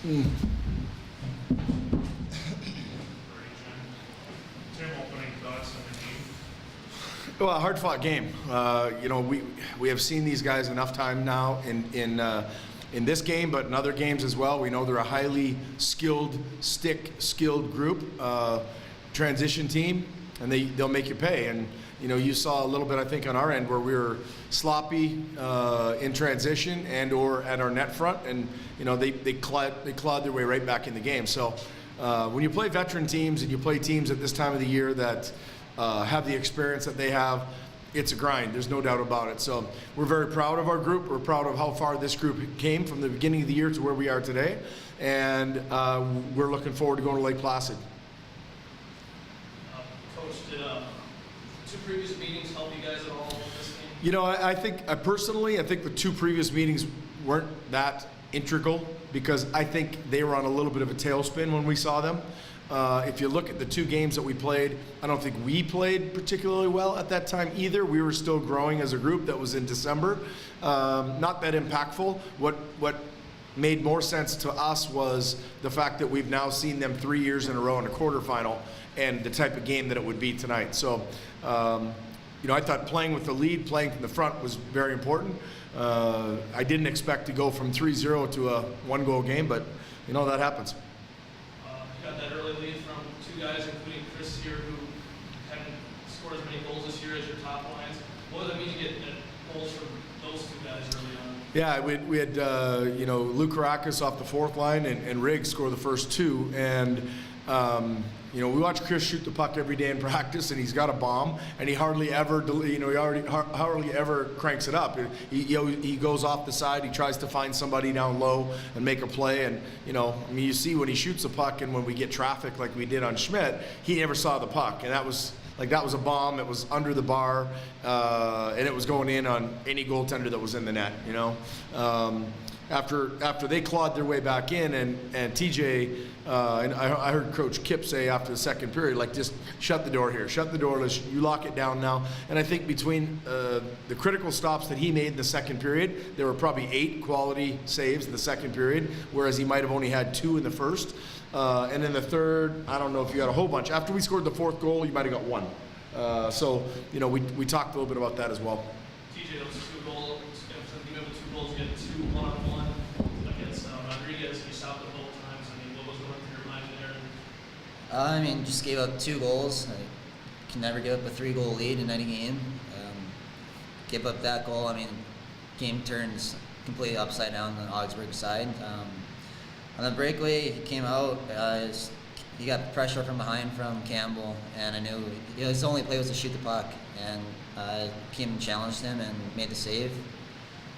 Mm. Well, a hard-fought game. You know, we have seen these guys enough time now in this game, but in other games as well. We know they're a highly skilled, skilled group, transition team, and they'll make you pay. And you know, you saw a little bit, I think, on our end where we were sloppy in transition and/or at our net front, and you know, they clawed their way right back in the game. So when you play veteran teams and you play teams at this time of the year that have the experience that they have, it's a grind. There's no doubt about it. So we're very proud of our group. We're proud of how far this group came from the beginning of the year to where we are today, and we're looking forward to going to Lake Placid. Coach, did two previous meetings help you guys at all in this game? You know, I think personally, I think the two previous meetings weren't that integral because I think they were on a little bit of a tailspin when we saw them. If you look at the two games that we played, I don't think we played particularly well at that time either. We were still growing as a group. That was in December. Not that impactful. What made more sense to us was the fact that we've now seen them 3 years in a row in a quarterfinal and the type of game that it would be tonight. So, you know, I thought playing with the lead, playing from the front was very important. I didn't expect to go from 3-0 to a one-goal game, but, you know, that happens. Got that early lead from two guys, including Chris here, who hadn't scored as many goals this year as your top lines. What does it mean to get goals from those two guys early on? Yeah, we had you know, Luke Rygus off the fourth line and Riggs score the first two, and you know, we watch Chris shoot the puck every day in practice, and he's got a bomb, and he hardly ever, you know, hardly ever cranks it up. He goes off the side, he tries to find somebody down low and make a play, and you know, I mean, you see when he shoots the puck, and when we get traffic like we did on Schmidt, he never saw the puck, and that was a bomb. It was under the bar, and it was going in on any goaltender that was in the net, you know. After they clawed their way back in, and TJ, and I heard Coach Kip say after the second period, like, just shut the door here, shut the door, you lock it down now. And I think between the critical stops that he made in the second period, there were probably 8 quality saves in the second period, whereas he might have only had 2 in the first. And in the third, I don't know if you got a whole bunch. After we scored the fourth goal, you might have got 1. So, you know, we talked a little bit about that as well. TJ, those 2 goals, you have 2 goals, get 2 1-on-1 against Rygus. You stopped it both times. I mean, what was going through your mind there? I mean, just gave up 2 goals. I can never give up a 3-goal lead in any game. Give up that goal, I mean, game turns completely upside down on the Augsburg side. On the breakaway, he came out. He got pressure from behind from Campbell, and I knew his only play was to shoot the puck. And came and challenged him and made the save.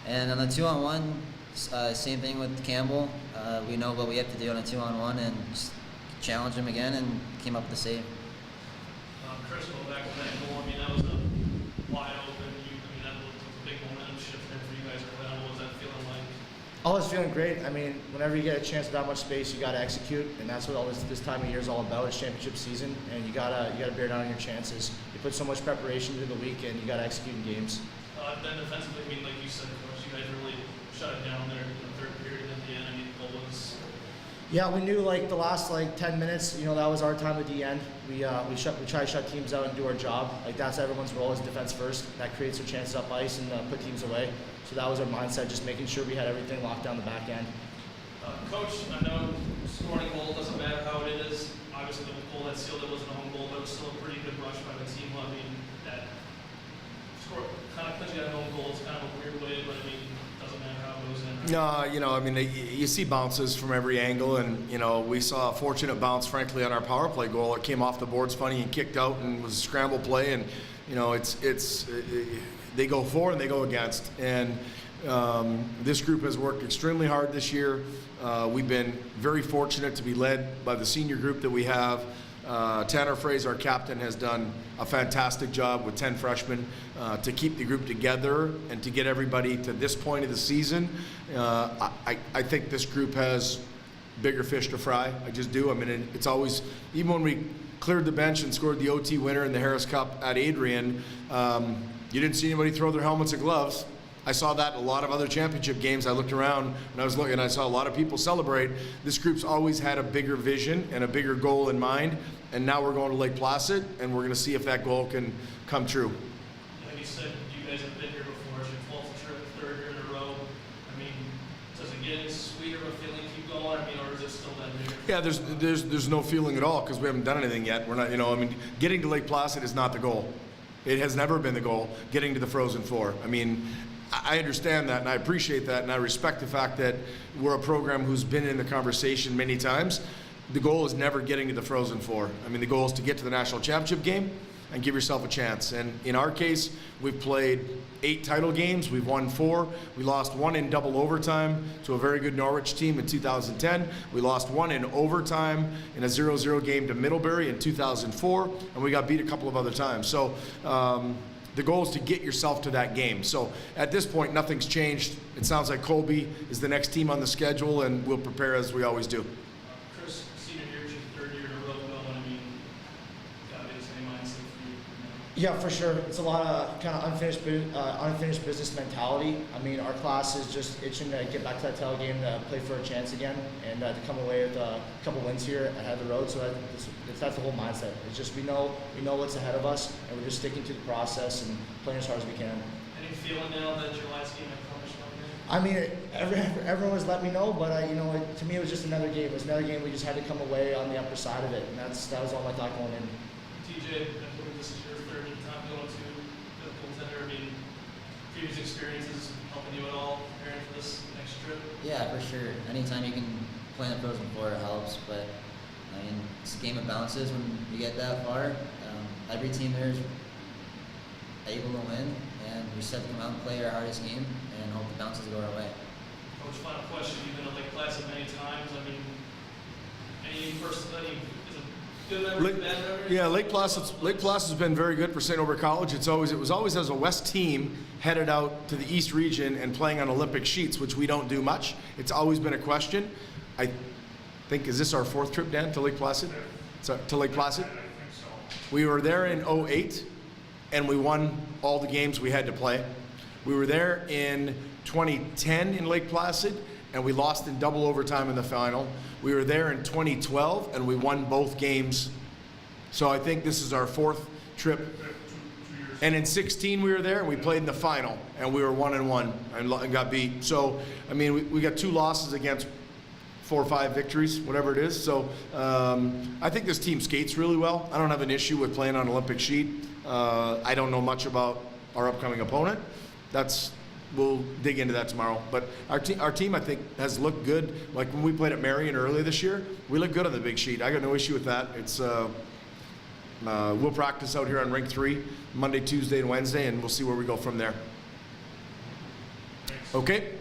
And on the 2-on-1, same thing with Campbell. We know what we have to do on a 2-on-1 and just challenge him again, and came up with the save. Chris, go back to that goal. I mean, that was a wide open. That was a big momentum shift for you guys. What was that feeling like? Oh, it's feeling great. I mean, whenever you get a chance with that much space, you got to execute, and that's what all this time of year is all about. It's championship season, and you gotta bear down on your chances. You put so much preparation into the week, and you got to execute in games. Then defensively, I mean, like you said, Coach, you guys really shut it down there in the third period. At the end, I mean, the goal was. Yeah, we knew like the last 10 minutes, you know, that was our time at the end. We try to shut teams out and do our job. Like, that's everyone's role, is defense first. That creates their chances up ice and put teams away. So that was our mindset, just making sure we had everything locked down the back end. Coach, I know scoring a goal doesn't matter how it is. Obviously, the goal that sealed it wasn't a home goal, but it was still a pretty good rush by the team. I mean, that score kind of puts you at a home goal. It's kind of a weird way, but I mean, it doesn't matter how it goes in. No, you know, I mean, you see bounces from every angle, and you know, we saw a fortunate bounce, frankly, on our power play goal. It came off the boards funny and kicked out, and was a scramble play. And you know, they go for and they go against. And this group has worked extremely hard this year. We've been very fortunate to be led by the senior group that we have. Tanner Fraser, our captain, has done a fantastic job with 10 freshmen to keep the group together and to get everybody to this point of the season. I think this group has bigger fish to fry. I just do. I mean, it's always, even when we cleared the bench and scored the OT winner in the Harris Cup at Adrian, you didn't see anybody throw their helmets and gloves. I saw that in a lot of other championship games. I looked around and I was looking, and I saw a lot of people celebrate. This group's always had a bigger vision and a bigger goal in mind, and now we're going to Lake Placid, and we're going to see if that goal can come true. Like you said, you guys have been here before. It's your 12th trip, third year in a row. I mean, does it get any sweeter of a feeling keep going? I mean, or is it still that bigger? Yeah, there's no feeling at all because we haven't done anything yet. We're not, I mean, getting to Lake Placid is not the goal. It has never been the goal, getting to the Frozen Four. I mean, I understand that and I appreciate that and I respect the fact that we're a program who's been in the conversation many times. The goal is never getting to the Frozen Four. I mean, the goal is to get to the national championship game and give yourself a chance. And in our case, we've played 8 title games. We've won 4. We lost 1 in double overtime to a very good Norwich team in 2010. We lost 1 in overtime in a 0-0 game to Middlebury in 2004, and we got beat a couple of other times. So the goal is to get yourself to that game. So at this point, nothing's changed. It sounds like Colby is the next team on the schedule, and we'll prepare as we always do. Chris, senior year, it's your third year in a row going. I mean, gotta be the same mindset for you. Yeah, for sure. It's a lot of kind of unfinished business mentality. I mean, our class is just itching to get back to that title game, to play for a chance again, and to come away with a couple wins here ahead of the road. So that's the whole mindset. It's just we know what's ahead of us, and we're just sticking to the process and playing as hard as we can. Any feeling now that your last game accomplished one game? I mean, everyone has let me know, but to me, it was just another game. It was another game. We just had to come away on the upper side of it, and that was all I thought going in. TJ, I believe this is your third time going to the goaltender. I mean, previous experiences helping you at all preparing for this next trip? Yeah, for sure. Anytime you can play in the Frozen Four, it helps. But I mean, it's a game of bounces when you get that far. Every team there is able to win, and we just have to come out and play our hardest game and hope the bounces go our way. Coach, final question. You've been at Lake Placid many times. I mean, is it good memory, bad memory? Yeah, Lake Placid's been very good for St. Norbert College. It was always as a West team headed out to the East region and playing on Olympic sheets, which we don't do much. It's always been a question. I think, is this our 4th trip, Dan, to Lake Placid? To Lake Placid? I think so. We were there in 2008, and we won all the games we had to play. We were there in 2010 in Lake Placid, and we lost in double overtime in the final. We were there in 2012, and we won both games. So I think this is our 4th trip. 2 years. And in 16 we were there, and we played in the final, and we were 1-1 and got beat. So, I mean, we got 2 losses against 4 or 5 victories, whatever it is. So I think this team skates really well. I don't have an issue with playing on Olympic sheet. I don't know much about our upcoming opponent. We'll dig into that tomorrow. But our team, I think, has looked good. Like when we played at Marion earlier this year, we looked good on the big sheet. I got no issue with that. It's we'll practice out here on Rink 3 Monday, Tuesday, and Wednesday, and we'll see where we go from there. Thanks. Okay.